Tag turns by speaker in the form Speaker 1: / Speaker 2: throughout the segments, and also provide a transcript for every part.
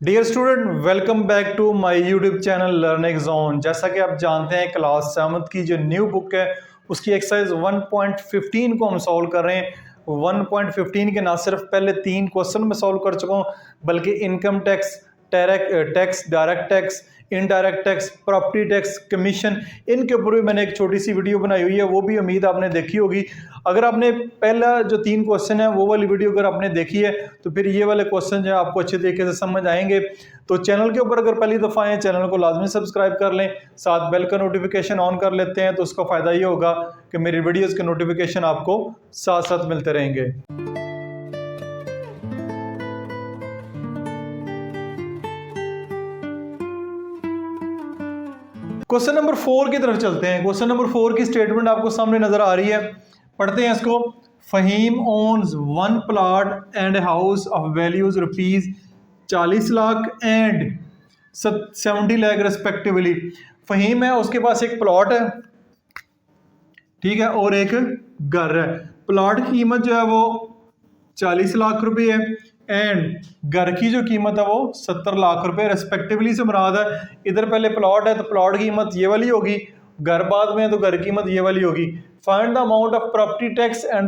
Speaker 1: Dear student, welcome back to my YouTube channel learning zone. जैसा कि आप जानते हैं क्लास 7 की जो न्यू बुक है उसकी एक्सरसाइज 1.15 को हम सॉल्व कर रहे हैं। 1.15 के ना सिर्फ पहले 3 क्वेश्चन में सॉल्व कर चुका हूँ, बल्कि income tax, direct tax, indirect tax, property tax, commission, इनके ऊपर भी मैंने एक छोटी सी वीडियो बनाई हुई है, वो भी उम्मीद आपने देखी होगी। अगर आपने पहला जो 3 क्वेश्चन है वो वाली वीडियो अगर आपने देखी है तो फिर ये वाले क्वेश्चन जो है आपको अच्छे तरीके से समझ आएंगे। तो चैनल के ऊपर अगर पहली दफ़ा आए चैनल को लाजमी सब्सक्राइब कर लें, साथ बेल का नोटिफिकेशन ऑन कर लेते हैं, तो उसका फ़ायदा ये होगा कि मेरी वीडियोज़ के नोटिफिकेशन आपको साथ साथ मिलते रहेंगे। क्वेश्चन नंबर 4 की तरफ चलते हैं। क्वेश्चन नंबर 4 की स्टेटमेंट आपको सामने नजर आ रही है, पढ़ते हैं इसको। Faheem owns 1 plot and house of values rupees 40 lakh and 70 lakh respectively. Faheem है, उसके पास एक प्लॉट है, ठीक है, और एक घर है। प्लॉट की कीमत जो है वो 40 लाख रुपए है एंड घर की जो कीमत है वो 70 लाख रुपए रेस्पेक्टिवली से मुराद है। इधर पहले प्लॉट है तो प्लॉट की कीमत ये वाली होगी, घर बाद में है तो घर की कीमत ये वाली होगी। Find the amount of property tax at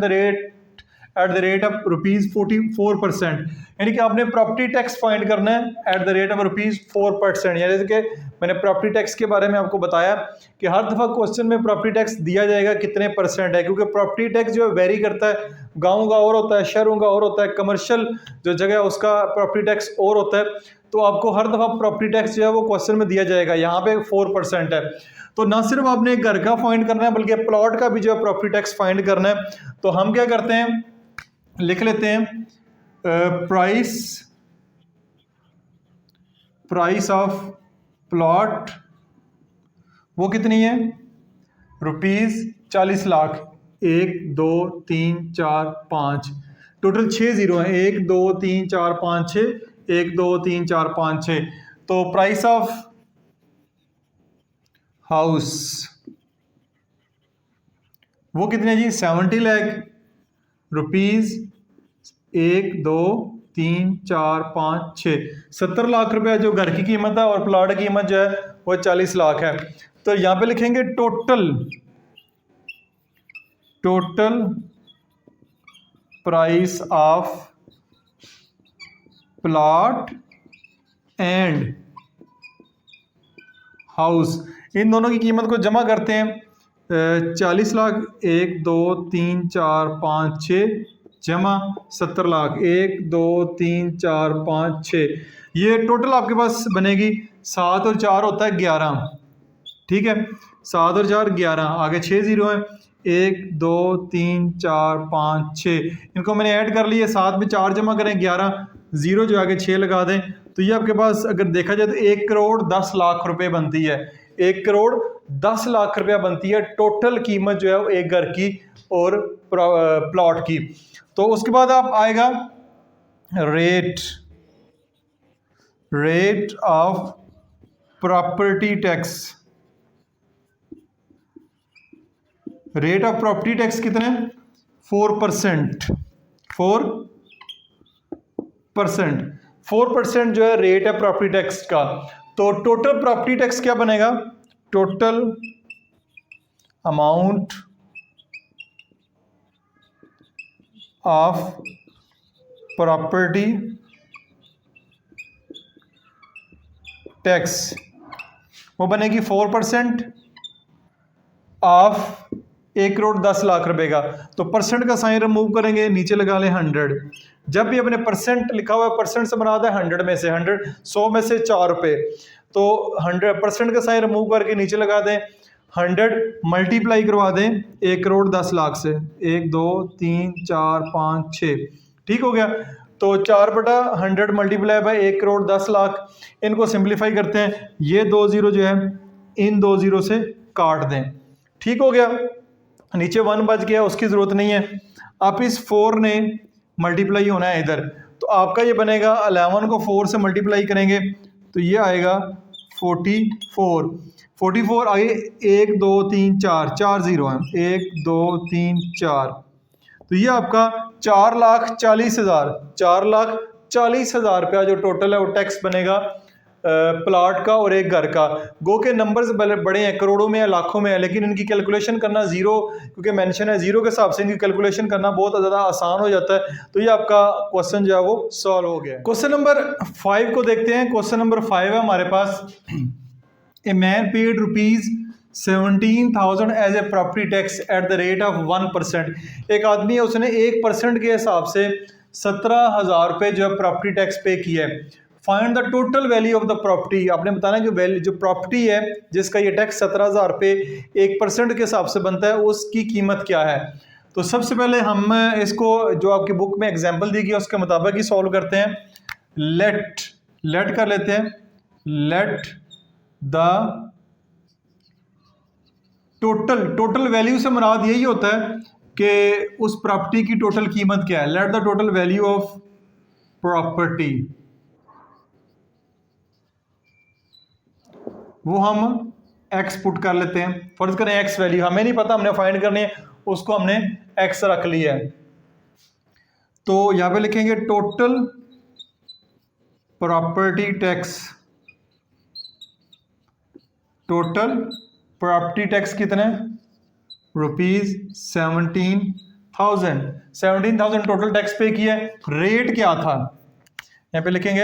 Speaker 1: the rate of rupees 44%। यानी कि आपने प्रॉपर्टी टैक्स फाइंड करना है eight the rate of rupees 4%। यानी कि मैंने प्रॉपर्टी टैक्स के बारे में आपको बताया कि हर दफ़ा क्वेश्चन में प्रॉपर्टी टैक्स दिया जाएगा कितने परसेंट है, क्योंकि प्रॉपर्टी टैक्स जो है वेरी करता है, गाँव का और होता है, शहरों का और होता है, कमर्शियल जो जगह है उसका प्रॉपर्टी टैक्स और होता है। तो आपको हर दफ़ा प्रॉपर्टी टैक्स जो है वो क्वेश्चन में दिया जाएगा, यहाँ पे 4% है। तो ना सिर्फ आपने घर का फाइंड करना है बल्कि प्लॉट का भी जो है प्रॉपर्टी टैक्स फाइंड करना है। तो हम क्या करते हैं, लिख लेते हैं प्राइस ऑफ प्लॉट वो कितनी है, रुपीज 40 लाख। 1 2 3 4 5 टोटल 6 जीरो है। 1 2 3 4 5 6, 1 2 3 4 5 6। तो प्राइस ऑफ हाउस वो कितने जी, 70 लाख रुपीज। 1 2 3 4 5 6, 70 लाख रुपए जो घर की कीमत है और प्लॉट की कीमत जो है वो 40 लाख है। तो यहां पे लिखेंगे total price of plot and house. इन दोनों की कीमत को जमा करते हैं। 40 लाख 1 2 3 4 5 6 जमा 70 लाख 1 2 3 4 5 6, ये टोटल आपके पास बनेगी। 7 और 4 होता है 11, ठीक है, 7 और 4 11, आगे 6 जीरो है। 1 2 3 4 5 6, इनको मैंने ऐड कर लिए, 7 में 4 जमा करें 11, जीरो जो आगे 6 लगा दें, तो ये आपके पास अगर देखा जाए तो 1 करोड़ 10 लाख रुपए बनती है। 1 करोड़ 10 लाख रुपया बनती है टोटल कीमत जो है वो एक घर की और प्लॉट की। तो उसके बाद आप आएगा rate of property tax. Rate of property tax कितने, 4%। 4% जो है रेट है प्रॉपर्टी टैक्स का। तो टोटल प्रॉपर्टी टैक्स क्या बनेगा, total amount of property tax वो बनेगी 4% ऑफ 1 करोड़ 10 लाख रुपए का। तो परसेंट का साइन रिमूव करेंगे, नीचे लगा लें 100। जब भी अपने परसेंट लिखा हुआ है, परसेंट से बना है 100 में से, 100 में से 4 रुपए, तो 100% का साइन रिमूव करके नीचे लगा दें 100, मल्टीप्लाई करवा दें 1 करोड़ 10 लाख से। 1 2 3 4 5 6, ठीक हो गया। तो 4/100 मल्टीप्लाई बाय 1 करोड़ 10 लाख। इनको सिंप्लीफाई करते हैं, ये 2 जीरो जो है इन 2 जीरो से काट दें, ठीक हो गया। नीचे 1 बच गया, उसकी ज़रूरत नहीं है। आप इस 4 ने मल्टीप्लाई होना है इधर, तो आपका ये बनेगा 11 को 4 से मल्टीप्लाई करेंगे तो ये आएगा 44। आगे 1 2 3 4, 4 जीरो हैं, 1 2 3 4, तो ये आपका 4,40,000, 40,000 रुपया जो टोटल है वो टैक्स बनेगा प्लाट का और एक घर का। गो के नंबर्स बड़े हैं, करोड़ों में या लाखों में है, लेकिन इनकी कैलकुलेशन करना जीरो क्योंकि मेंशन है जीरो के हिसाब से इनकी कैलकुलेशन करना बहुत ज़्यादा आसान हो जाता है। तो ये आपका क्वेश्चन जो है वो सॉल्व हो गया। क्वेश्चन नंबर 5 को देखते हैं। क्वेश्चन नंबर 5 है हमारे पास, a man paid ₹17,000 as a property tax at the rate of 1%। एक आदमी है, उसने 1% के हिसाब से 17,000 रुपये जो है प्रॉपर्टी टैक्स पे किया है। Find the total value of the property. आपने बताना कि वैल्यू जो प्रॉपर्टी है जिसका ये टैक्स 17,000 रुपये 1% के हिसाब से बनता है उसकी कीमत क्या है। तो सबसे पहले हम इसको जो आपकी बुक में एग्जाम्पल दी गई उसके मुताबिक ही सॉल्व करते हैं। लेट कर लेते हैं, लेट द टोटल वैल्यू से मुराद यही होता है कि उस प्रॉपर्टी की टोटल कीमत क्या है। Let the total value of property, वो हम एक्स पुट कर लेते हैं। फर्ज करें एक्स वैल्यू हमें नहीं पता, हमने फाइंड करनी है, उसको हमने एक्स रख लिया है। तो यहां पे लिखेंगे total property tax. Total property tax कितने, ₹17,000। 17,000 टोटल टैक्स पे किया है। रेट क्या था, यहां पे लिखेंगे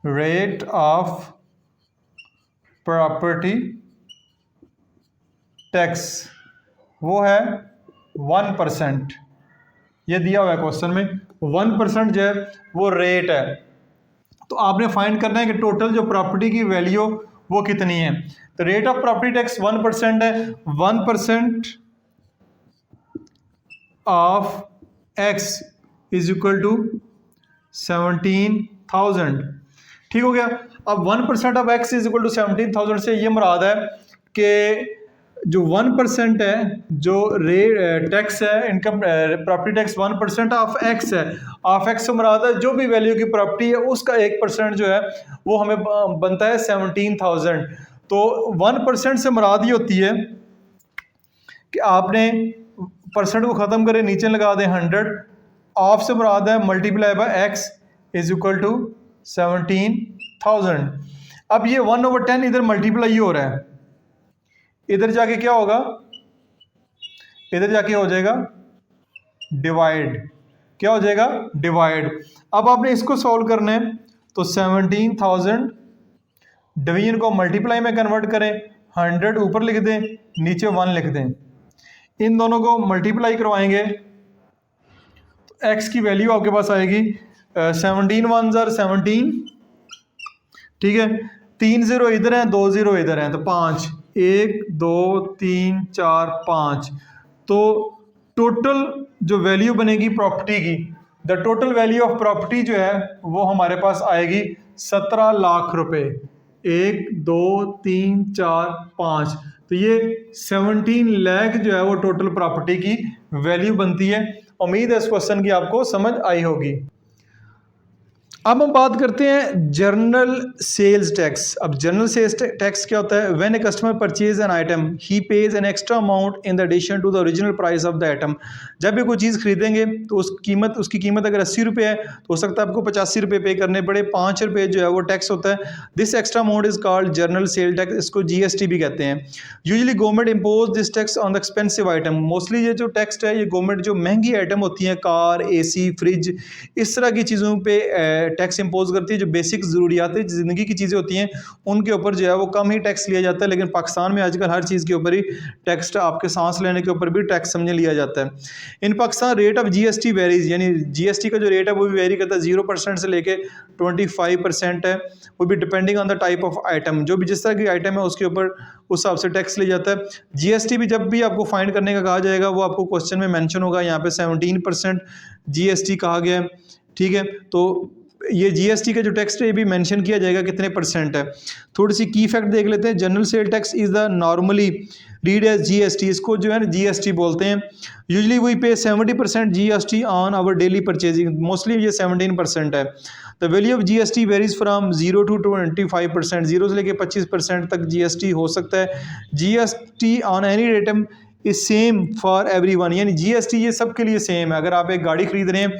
Speaker 1: रेट ऑफ प्रॉपर्टी टैक्स, वो है 1%। ये दिया हुआ है क्वेश्चन में, 1% जो है वो रेट है। तो आपने फाइंड करना है कि टोटल जो प्रॉपर्टी की वैल्यू वो कितनी है। तो रेट ऑफ प्रॉपर्टी टैक्स 1% है। 1% of X is equal to 17,000। ठीक हो गया। अब 1% of X is equal to 17,000 से ये मुराद है कि जो 1% है जो टैक्स है income property tax 1% of x है। ऑफ एक्स से मुराद है जो भी वैल्यू की प्रॉपर्टी है उसका 1% जो है वो हमें बनता है 17,000। तो 1% से मुराद ये होती है कि आपने परसेंट को ख़त्म करें, नीचे लगा दें 100। ऑफ से मुराद है multiply by X is equal to 17,000। अब ये 1/10 इधर मल्टीप्लाई हो रहा है, इधर जाके क्या होगा, इधर जाके हो जाएगा डिवाइड। क्या हो जाएगा, डिवाइड। अब आपने इसको सॉल्व करना है तो 17,000 डिवीजन को मल्टीप्लाई में कन्वर्ट करें, 100 ऊपर लिख दें, नीचे 1 लिख दें। इन दोनों को मल्टीप्लाई करवाएंगे तो एक्स की वैल्यू आपके पास आएगी 17 1 17। ठीक है, 3 0 इधर हैं, 2 0 इधर हैं, तो 5, 1 2 3 4 5। तो टोटल जो वैल्यू बनेगी प्रॉपर्टी की, the total value of property जो है वो हमारे पास आएगी 17 लाख रुपए। 1 2 3 4 5, तो ये 17 लाख जो है वो टोटल प्रॉपर्टी की वैल्यू बनती है। उम्मीद है इस क्वेश्चन की आपको समझ आई होगी। अब हम बात करते हैं जर्नल सेल्स टैक्स। अब जर्नल सेल्स टैक्स क्या होता है, when a customer purchase an item he pays an extra amount in the addition to the original price of the item. जब भी कोई चीज़ खरीदेंगे तो उसकी कीमत अगर 80 रुपये है तो हो सकता है आपको 85 रुपये पे करने पड़े, 5 रुपये जो है वो टैक्स होता है। This extra amount is called journal sale tax, इसको GST भी कहते हैं। Usually government impose this tax on the expensive item. Mostly ये जो टैक्स है ये गवर्नमेंट जो महंगी आइटम होती हैं, कार AC फ्रिज इस तरह की चीज़ों पर टैक्स इम्पोज करती है। जो बेसिक ज़रूरियात ज़िंदगी की चीज़ें होती हैं उनके ऊपर जो है वो कम ही टैक्स लिया जाता है। लेकिन पाकिस्तान में आजकल हर चीज़ के ऊपर ही टैक्स, आपके सांस लेने के ऊपर भी टैक्स समझ लिया जाता है। In Pakistan rate of GST varies, यानी GST का जो रेट है वो भी वेरी करता है, 0% से लेके 25% है। वो भी depending on the type of item, जो भी जिस तरह की आइटम है उसके ऊपर उस हिसाब से टैक्स लिया जाता है। GST भी जब भी आपको फाइंड करने का कहा जाएगा वो आपको क्वेश्चन में मेंशन होगा। यहाँ पे 17% GST कहा गया है। ठीक है, तो ये GST का जो टैक्स है ये भी मेंशन किया जाएगा कितने % है। थोड़ी सी की फैक्ट देख लेते हैं। General sale tax is the normally read as GST, इसको जो है ना GST बोलते हैं। Usually we pay 70% GST on our daily purchasing, mostly ये 17% है। The value of GST varies from 0 to 25%, 0 से लेके 25% तक GST हो सकता है। GST on any item is same for everyone, यानी जीएसटी ये सबके लिए सेम है। अगर आप एक गाड़ी खरीद रहे हैं,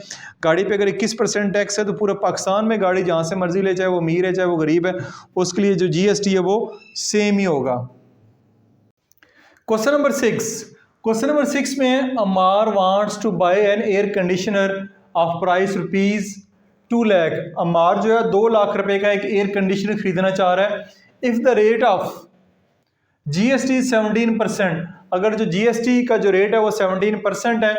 Speaker 1: गाड़ी पे अगर 21% टैक्स है तो पूरे पाकिस्तान में गाड़ी जहाँ से मर्जी ले, चाहे वो अमीर है चाहे वो गरीब है, उसके लिए जो जीएसटी है वो सेम ही होगा। क्वेश्चन नंबर 6, क्वेश्चन नंबर 6 में Amar wants to buy an air conditioner of price ₹2 lakh. Amar जो है 2 लाख रुपए का एक एयर कंडीशनर खरीदना चाह रहा है। If the rate of GST 17%, अगर जो जीएसटी का जो रेट है वो 17% है,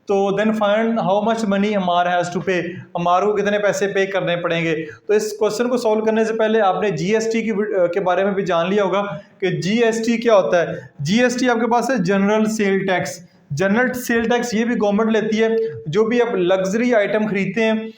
Speaker 1: तो then find how much money Amar has to pay, Amar को कितने पैसे पे करने पड़ेंगे। तो इस क्वेश्चन को सॉल्व करने से पहले आपने जीएसटी के बारे में भी जान लिया होगा कि जीएसटी क्या होता है। जीएसटी आपके पास है general sale tax. General sale tax ये भी गवर्नमेंट लेती है। जो भी आप लग्जरी आइटम खरीदते हैं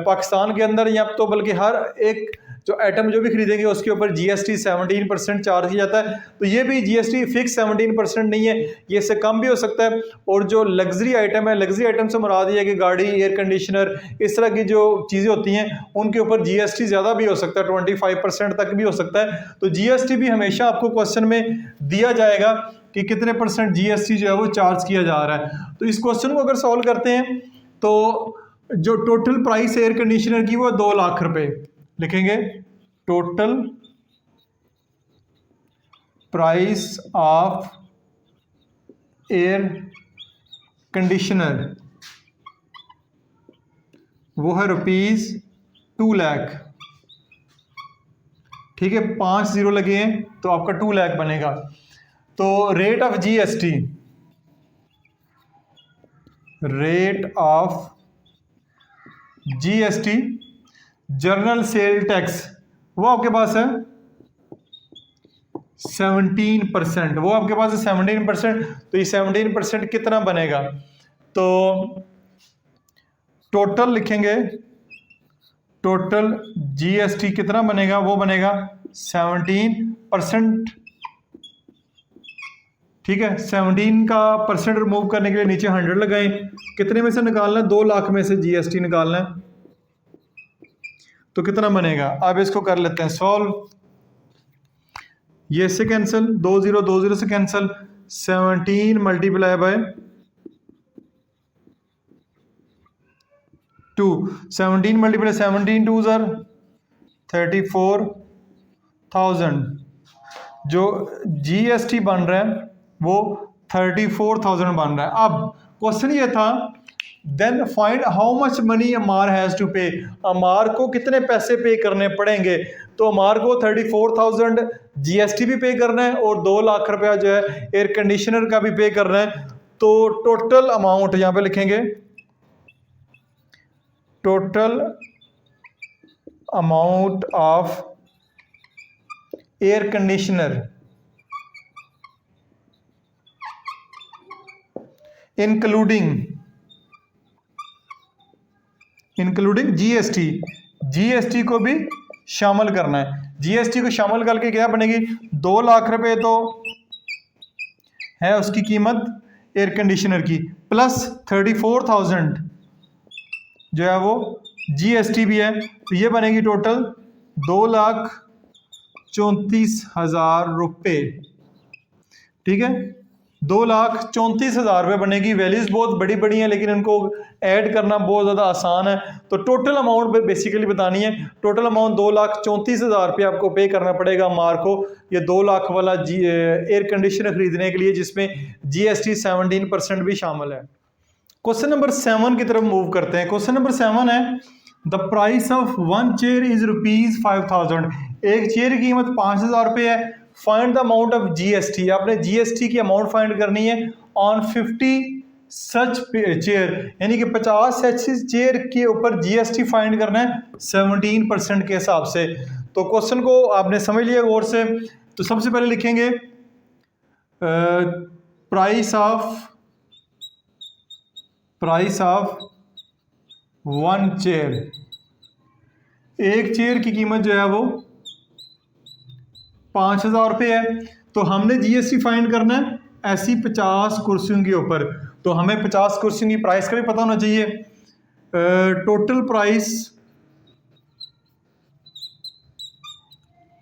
Speaker 1: पाकिस्तान के अंदर, या तो बल्कि हर एक जो आइटम जो भी खरीदेंगे उसके ऊपर जीएसटी 17% चार्ज किया जाता है। तो ये भी जीएसटी फिक्स 17% नहीं है, ये इससे कम भी हो सकता है। और जो लग्जरी आइटम है, लग्जरी आइटम से मुराद ये है कि गाड़ी, एयर कंडीशनर, इस तरह की जो चीज़ें होती हैं उनके ऊपर जीएसटी ज़्यादा भी हो सकता है, 25% तक भी हो सकता है। तो जीएसटी भी हमेशा आपको क्वेश्चन में दिया जाएगा कि कितने % जीएसटी जो है वो चार्ज किया जा रहा है। तो इस क्वेश्चन को अगर सॉल्व करते हैं तो जो टोटल प्राइस एयर कंडीशनर की वो 2 लाख रुपए लिखेंगे। Total price of air conditioner वो है ₹2 लाख। ठीक है, 5 जीरो लगे हैं तो आपका 2 लाख बनेगा। तो rate of GST, rate of GST general sale tax वो आपके पास है 17%, वो आपके पास है 17%। तो ये 17% कितना बनेगा, तो टोटल लिखेंगे, टोटल जीएसटी कितना बनेगा, वो बनेगा 17%। ठीक है, 17 का परसेंट रिमूव करने के लिए नीचे 100 लगाएं। कितने में से निकालना है, 2 लाख में से जीएसटी निकालना है, तो कितना बनेगा। अब इसको कर लेते हैं सॉल्व। ये से कैंसिल, 2 0 2 0 से कैंसिल, 17 मल्टीप्लाई बाय 2, 17 मल्टीप्लाई 17 2 34,000। जो जीएसटी बन रहा है वो 34,000 बन रहा है। अब क्वेश्चन ये था, then find how much money Amar has to pay, Amar को कितने पैसे पे करने पड़ेंगे। तो अमार को 34,000 जीएसटी भी पे करना है और 2 लाख रुपया जो है एयर कंडीशनर का भी पे करना है। तो टोटल अमाउंट यहाँ पे लिखेंगे, total amount of air conditioner including GST, GST को भी शामिल करना है। जीएसटी को शामिल करके क्या बनेगी, 2 लाख रुपए तो है उसकी कीमत एयर कंडीशनर की, प्लस 34,000 जो है वो जीएसटी भी है। तो ये बनेगी टोटल 2,34,000 रुपये। ठीक है, 2,34,000 रुपये बनेगी। वैल्यूज बहुत बड़ी बड़ी हैं लेकिन इनको ऐड करना बहुत ज़्यादा आसान है। तो टोटल अमाउंट बेसिकली बतानी है। टोटल अमाउंट 2,34,000 रुपये आपको पे करना पड़ेगा मार को, ये 2 लाख वाला एयर कंडीशनर खरीदने के लिए, जिसमें जीएसटी 17% भी शामिल है। क्वेश्चन नंबर 7 की तरफ मूव करते हैं। क्वेश्चन नंबर 7 है, the price of 1 chair is ₹5,000। एक चेयर की कीमत 5,000 रुपये है। Find the amount of GST, आपने जीएसटी की अमाउंट फाइंड करनी है ऑन 50 सच चेयर, यानी कि 50 ऐसी चेयर के ऊपर जीएसटी फाइंड करना है 17% के हिसाब से। तो क्वेश्चन को आपने समझ लिया गौर से। तो सबसे पहले लिखेंगे प्राइस ऑफ 1 चेयर, एक चेयर की कीमत जो है वो 5,000 रुपये है। तो हमने जीएसटी फाइंड करना है ऐसी 50 कुर्सियों के ऊपर। तो हमें 50 कुर्सियों की प्राइस का भी पता होना चाहिए। Total price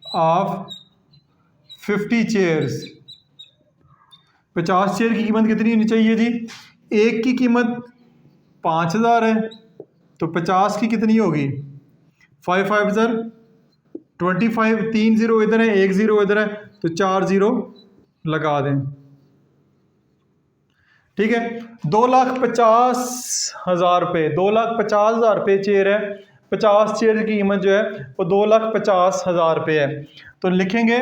Speaker 1: of 50 chairs, 50 share की कीमत कितनी होनी चाहिए जी? एक की कीमत 5000 है तो 50 की कितनी होगी? 5 5 ज़र 25, 3 0 इधर है, 1 0 इधर है, तो 4 0 लगा दें। ठीक है, 2,50,000 रुपये, 2,50,000 रुपये चेयर है। 50 चेयर की कीमत जो है वो 2,50,000 रुपये है। तो लिखेंगे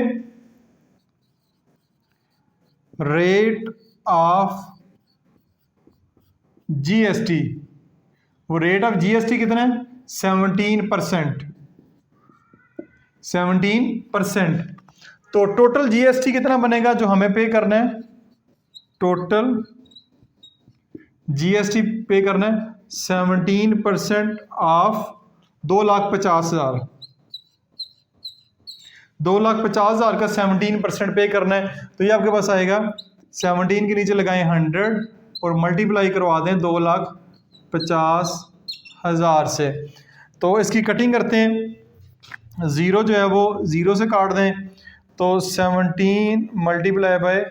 Speaker 1: रेट ऑफ जीएसटी, वो रेट ऑफ जीएसटी कितना है? 17%। 17%। तो टोटल जीएसटी कितना बनेगा जो हमें पे करना है? टोटल जीएसटी पे करना है 17% ऑफ 2,50,000। 2,50,000 का 17% पे करना है, तो ये आपके पास आएगा 17 के नीचे लगाएं 100 और मल्टीप्लाई करवा दें 2,50,000 से। तो इसकी कटिंग करते हैं, ज़ीरो जो है वो ज़ीरो से काट दें, तो 17 मल्टीप्लाई बाय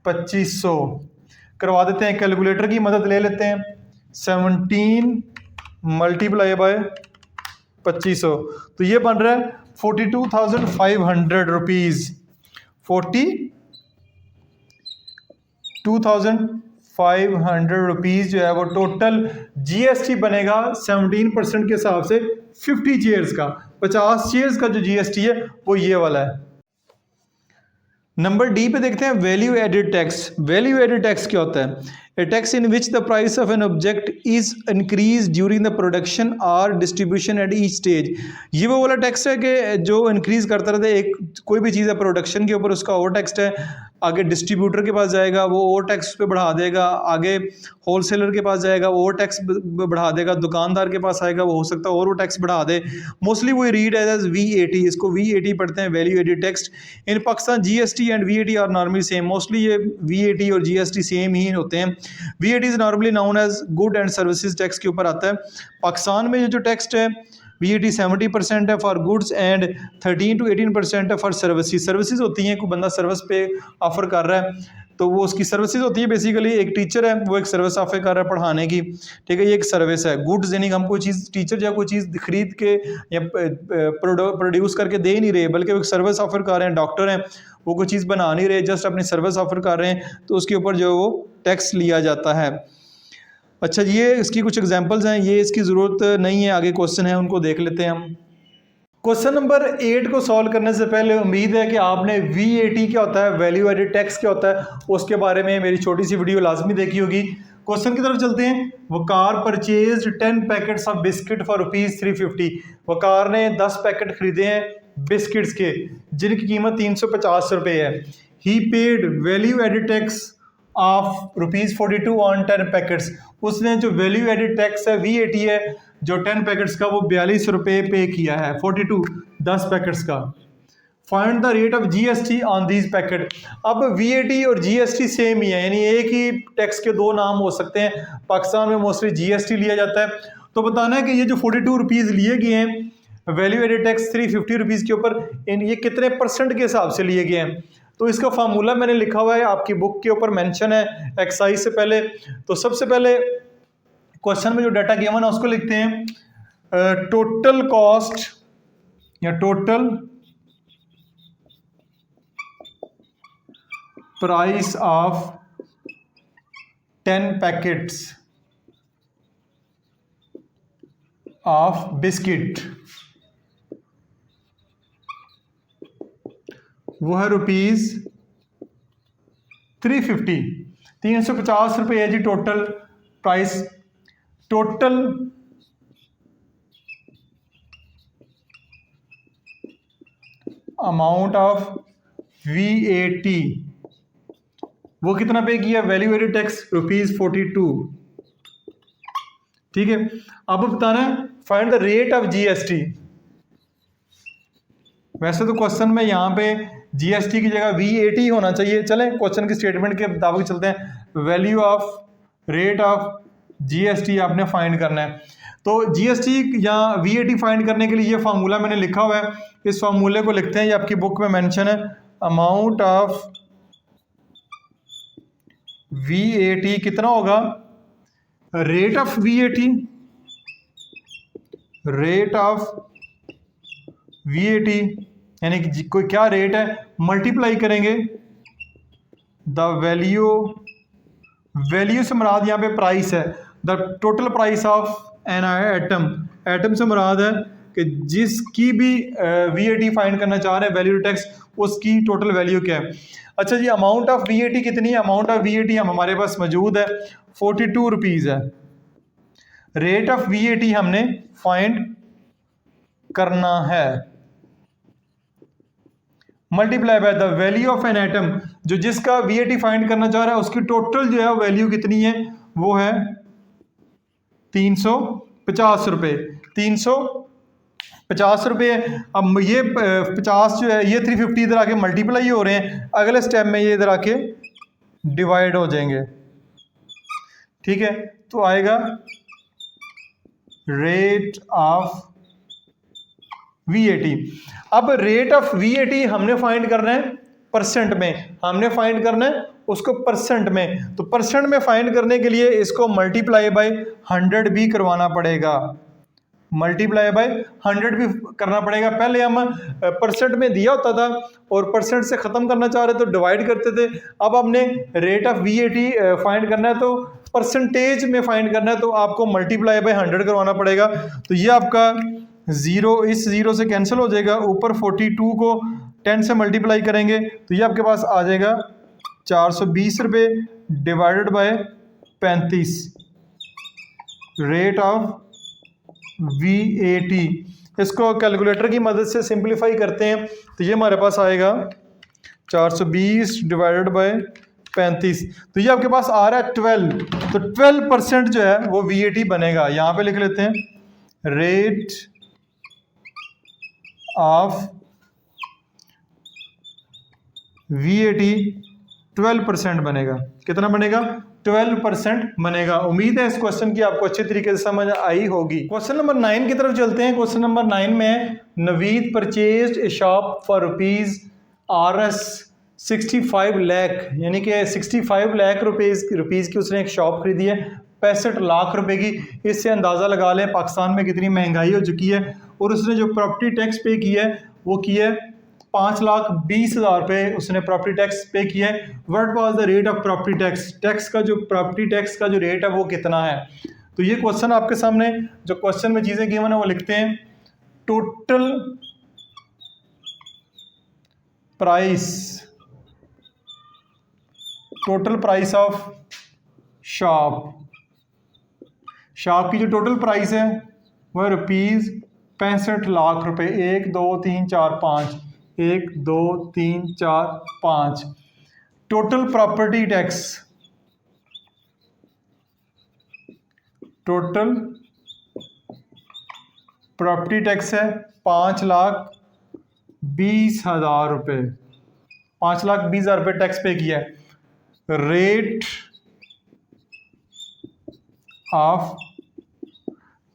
Speaker 1: 2500 करवा देते हैं। कैलकुलेटर की मदद ले लेते हैं। 17 मल्टीप्लाई बाय 2500, तो ये बन रहा है 42,500 रुपीज़। 42,500 रुपीज़ जो है वो टोटल जीएसटी बनेगा 17% के हिसाब से 50 चेयर्स का। 50 चेयर्स का जो जीएसटी है वो ये वाला है। नंबर डी पे देखते हैं value added tax. Value added tax क्या होता है? A tax in which the price of an object is increase during the production और डिस्ट्रीब्यूशन एट ईच स्टेज। ये वो वाला टैक्स है कि जो इंक्रीज करता रहता है, एक कोई भी चीज़ है प्रोडक्शन के ऊपर उसका और टैक्स है, आगे डिस्ट्रीब्यूटर के पास जाएगा वो और टैक्स पे बढ़ा देगा, आगे होलसेलर के पास जाएगा वो और टैक्स बढ़ा देगा, दुकानदार के पास आएगा वो हो सकता है और वो टैक्स बढ़ा दे। मोस्टली वो रीड एज VAT, इसको VAT पढ़ते हैं, value added tax. In Pakistan GST and VAT are normally same. Mostly ये VAT और GST सेम ही होते हैं। VAT is normally known as good and services tax के ऊपर आता है। पाकिस्तान में ये जो टैक्स है VAT 70% है फॉर गुड्स एंड 13 to 18% है फॉर सर्विसेज। सर्विसेज होती हैं, कोई बंदा सर्विस पे ऑफर कर रहा है तो वो उसकी सर्विसेज होती है। बेसिकली एक टीचर है वो एक सर्विस ऑफर कर रहा है पढ़ाने की, ठीक है, ये एक सर्विस है। गुड्स यानी हम कोई चीज़, टीचर या कोई चीज़ खरीद के या प्रोड्यूस करके दे नहीं रहे, बल्कि वो एक सर्विस ऑफर कर रहे हैं। डॉक्टर हैं वो कोई चीज़ बना नहीं रहे, जस्ट अपनी सर्विस ऑफर कर रहे हैं, तो उसके ऊपर जो वो टैक्स लिया जाता है। अच्छा, ये इसकी कुछ एग्जांपल्स हैं, ये इसकी ज़रूरत नहीं है, आगे क्वेश्चन है उनको देख लेते हैं हम। क्वेश्चन नंबर 8 को सॉल्व करने से पहले उम्मीद है कि आपने VAT क्या होता है, वैल्यू एडेड टैक्स क्या होता है, उसके बारे में मेरी छोटी सी वीडियो लाजमी देखी होगी। क्वेश्चन की तरफ चलते हैं। Waqar purchased 10 packets of biscuit for ₹350। Waqar ने 10 पैकेट खरीदे हैं बिस्किट्स के जिनकी कीमत 350 रुपये है। He paid value added tax of ₹42 on 10 packets. उसने जो वैल्यू एडेड टैक्स है VAT है जो 10 पैकेट्स का वो 42 रुपये पे किया है। 42 10 पैकेट्स का। Find the rate of GST on these packet. अब VAT और GST सेम ही है, यानी एक ही टैक्स के दो नाम हो सकते हैं। पाकिस्तान में मोस्टली GST लिया जाता है, तो बताना है कि ये जो 42 रुपीज़ लिए गए हैं वैल्यू एडेड टैक्स 350 रुपीज़ के ऊपर, ये कितने % के हिसाब से लिए गए हैं। तो इसका फार्मूला मैंने लिखा हुआ है, आपकी बुक के ऊपर मेंशन है एक्सरसाइज से पहले। तो सबसे पहले क्वेश्चन में जो डाटा गिवन है उसको लिखते हैं टोटल कॉस्ट या total price of 10 packets of biscuit, वो है ₹350। 350 रुपये है जी total price. Total amount of VAT वो कितना पे किया, वैल्यू एडेड टैक्स ₹42। ठीक है, अब बताना है find the rate of GST। वैसे तो क्वेश्चन में यहाँ पे GST की जगह VAT होना चाहिए। चलें क्वेश्चन की स्टेटमेंट के मुताबिक चलते हैं। Value of rate of GST आपने फाइंड करना है। तो GST या VAT फाइंड करने के लिए ये फार्मूला मैंने लिखा हुआ है, इस फार्मूले को लिखते हैं, ये आपकी बुक में मेंशन है। अमाउंट ऑफ VAT कितना होगा, rate of VAT, rate of VAT यानी कि कोई क्या रेट है, मल्टीप्लाई करेंगे द वैल्यू, वैल्यू से मुराद यहाँ पे प्राइस है, the total price of an atom, atom से मुराद है कि जिसकी भी VAT फाइंड करना चाह रहे हैं वैल्यू टैक्स, उसकी टोटल वैल्यू क्या है। अच्छा जी, अमाउंट ऑफ VAT कितनी है, अमाउंट ऑफ VAT हम हमारे पास मौजूद है 42 रुपीज़ है। रेट ऑफ VAT हमने फाइंड करना है, multiply by the value of an atom, जो जिसका VAT फाइंड करना चाह रहा है उसकी टोटल जो है वैल्यू कितनी है, वो है 350 रुपये, 350 रुपये। अब ये 50 जो है ये 350 इधर आके मल्टीप्लाई हो रहे हैं, अगले स्टेप में ये इधर आके डिवाइड हो जाएंगे, ठीक है। तो आएगा रेट ऑफ VAT। अब रेट ऑफ VAT हमने फाइंड करना है परसेंट में, हमने फाइंड करना है उसको परसेंट में, तो परसेंट में फाइंड करने के लिए इसको मल्टीप्लाई बाय 100 भी करवाना पड़ेगा, मल्टीप्लाई बाय 100 भी करना पड़ेगा। पहले हम परसेंट में दिया होता था और परसेंट से ख़त्म करना चाह रहे तो डिवाइड करते थे, अब हमने रेट ऑफ VAT फाइंड करना है तो परसेंटेज में फाइंड करना है, तो आपको मल्टीप्लाई बाय 100 करवाना पड़ेगा। तो ये आपका ज़ीरो इस ज़ीरो से कैंसिल हो जाएगा, ऊपर 42 को 10 से मल्टीप्लाई करेंगे तो ये आपके पास आ जाएगा 420 रुपये divided by 35, rate of VAT। इसको कैलकुलेटर की मदद से सिंप्लीफाई करते हैं तो ये हमारे पास आएगा 420 डिवाइडेड बाय 35, तो ये आपके पास आ रहा है 12, तो 12% जो है वो VAT बनेगा। यहाँ पे लिख लेते हैं रेट ऑफ VAT 12% बनेगा। कितना बनेगा, 12% बनेगा। उम्मीद है इस क्वेश्चन की आपको अच्छे तरीके से समझ आई होगी। क्वेश्चन नंबर 9 की तरफ चलते हैं। क्वेश्चन नंबर 9 में Naveed purchased A shop for rupees 65 lakh, यानी कि 65 लाख रुपीज़ की उसने एक शॉप खरीदी है 65 लाख रुपए की। इससे अंदाज़ा लगा लें पाकिस्तान में कितनी महंगाई हो चुकी है। और उसने जो प्रॉपर्टी टैक्स पे किया है वो किया है 5,20,000 रुपये उसने प्रॉपर्टी टैक्स पे किया है। What was the rate of property tax, tax का जो प्रॉपर्टी टैक्स का जो रेट है वो कितना है। तो ये क्वेश्चन आपके सामने, जो क्वेश्चन में चीज़ें गिवन है वो लिखते हैं total price of shop, shop की जो टोटल प्राइस है वह रुपीज़ 65 लाख रुपए। 1 2 3 4 5, 1 2 3 4 5। Total property tax, total property tax है 5,20,000 रुपये, 5,20,000 रुपये टैक्स पे किया है। रेट ऑफ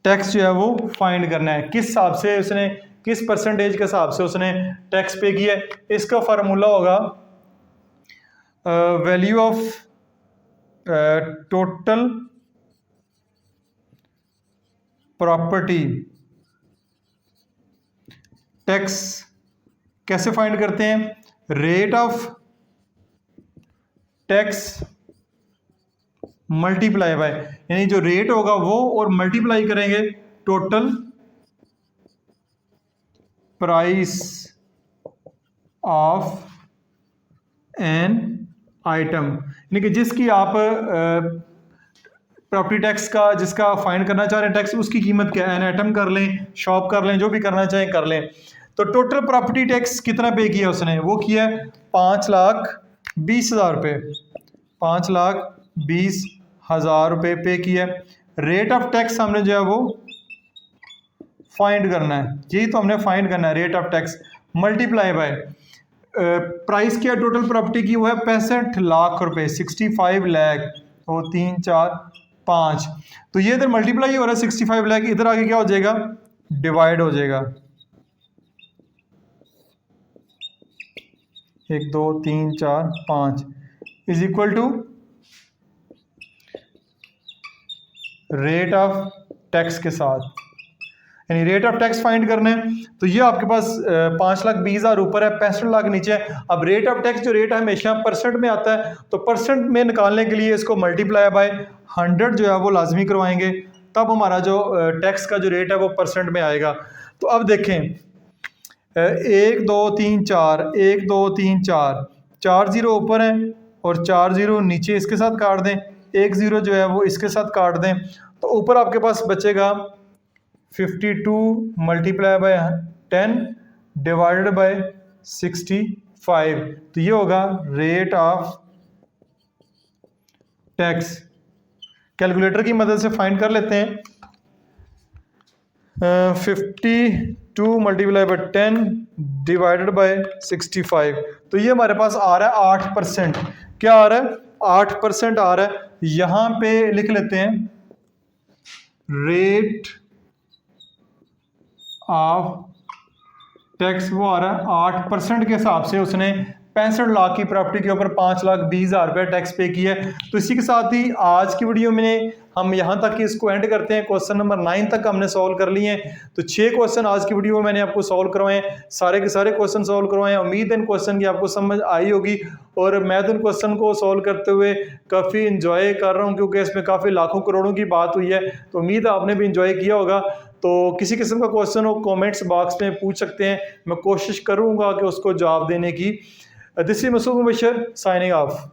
Speaker 1: टैक्स जो है वो फाइंड करना है, किस हिसाब से उसने, किस परसेंटेज के हिसाब से उसने टैक्स पे किया है। इसका फार्मूला होगा value of total property tax. कैसे फाइंड करते हैं, rate of tax multiply by, यानी जो रेट होगा वो और मल्टीप्लाई करेंगे total price of an item, यानी कि जिसकी आप प्रॉपर्टी टैक्स का जिसका फाइंड करना चाह रहे हैं टैक्स, उसकी कीमत क्या है। एन आइटम कर लें, शॉप कर लें, जो भी करना चाहें कर लें। तो टोटल प्रॉपर्टी टैक्स कितना पे किया उसने, वो किया 5,20,000 रुपये, 5,20,000 रुपये पे किया। रेट ऑफ टैक्स हमने जो है वो फाइंड करना है, यही तो हमने फाइंड करना है rate of tax multiply by price क्या टोटल प्रॉपर्टी की, वो है 65 लाख रुपए, 65 लाख, तो 3 4 5, तो ये इधर मल्टीप्लाई हो रहा है 65 लाख, इधर आगे क्या हो जाएगा, डिवाइड हो जाएगा। 1 2 3 4 5 is equal to rate of tax के साथ, यानी रेट ऑफ टैक्स फाइंड करना है। तो ये आपके पास 5,20,000 ऊपर है, 65 लाख नीचे है। अब रेट ऑफ टैक्स जो रेट है हमेशा परसेंट में आता है, तो परसेंट में निकालने के लिए इसको मल्टीप्लाई बाय 100 जो है वो लाजमी करवाएंगे, तब हमारा जो टैक्स का जो रेट है वो परसेंट में आएगा। तो अब देखें 1 2 3 4, 1 2 3 4, 4 जीरो ऊपर हैं और 4 जीरो नीचे इसके साथ काट दें, 1 जीरो जो है वो इसके साथ काट दें, तो ऊपर आपके पास बचेगा 52 मल्टीप्लाई बाय 10 डिवाइडेड बाय 65। तो ये होगा रेट ऑफ टैक्स। कैलकुलेटर की मदद से फाइंड कर लेते हैं। 52 मल्टीप्लाई बाय 10 डिवाइडेड बाय 65, तो ये हमारे पास आ रहा है 8%। क्या आ रहा है? 8% आ रहा है। यहां पे लिख लेते हैं रेट ऑफ टैक्स, वो आ रहा है 8% के हिसाब से। उसने 65 लाख की प्रॉपर्टी के ऊपर 5,20,000 रुपये टैक्स पे किया है। तो इसी के साथ ही आज की वीडियो में हम यहाँ तक इसको एंड करते हैं। क्वेश्चन नंबर 9 तक हमने सॉल्व कर लिए हैं। तो 6 क्वेश्चन आज की वीडियो में मैंने आपको सॉल्व करवाए हैं, सारे के सारे क्वेश्चन सॉल्व करवाए हैं। उम्मीद है इन क्वेश्चन की आपको समझ आई होगी, और मैं तो इन क्वेश्चन को सॉल्व करते हुए काफ़ी इंजॉय कर रहा हूँ, क्योंकि इसमें काफ़ी लाखों करोड़ों की बात हुई है। तो उम्मीद है आपने भी इंजॉय किया होगा। तो किसी किस्म का क्वेश्चन हो कमेंट्स बॉक्स में पूछ सकते हैं, मैं कोशिश करूंगा कि उसको जवाब देने की। This is Masood Mubashar signing of.